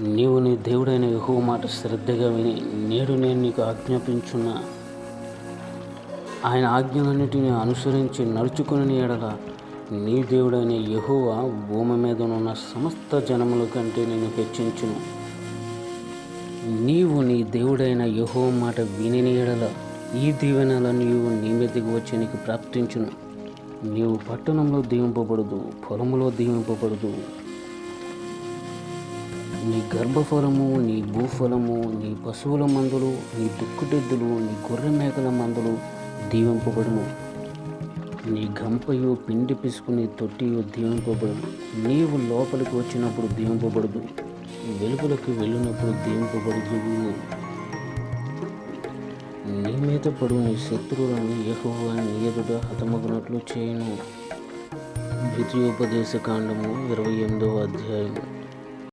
నీవు నీ దేవుడైన యెహోవా మాట శ్రద్ధగా విని నేడు నేను నీకు ఆజ్ఞాపించున్న ఆయన ఆజ్ఞలన్నిటిని అనుసరించి నడుచుకుని ఎడల నీ దేవుడైన యెహోవా భూమి మీదనున్న సమస్త జనముల కంటే నేను హెచ్చించును. నీవు నీ దేవుడైన యెహోవా మాట విని ఎడల ఈ దీవెనలను నీ మీదకి వచ్చి నీకు ప్రాప్తించును. నీవు పట్టణంలో దీవింపబడదు, పొలములో దీవింపబడదు. నీ గర్భఫలము, నీ భూఫలము, నీ పశువుల మందులు, నీ దుక్కుటెద్దులు, నీ గొర్రె మేకల మందులు దీవింపబడును. నీ గంపయు పిండి పిసుకుని తొట్టియు దీవింపబడును. నీవు లోపలికి వచ్చినప్పుడు దీవింపబడదు, వెలుగులకు వెళ్ళినప్పుడు దీవింపబడదు. నీ మీద పడు నీ శత్రువులను యెహోవా నీ ఎదుట హతమగునట్లు చేయును. ద్వితీయోపదేశ కాండము 28వ అధ్యాయం.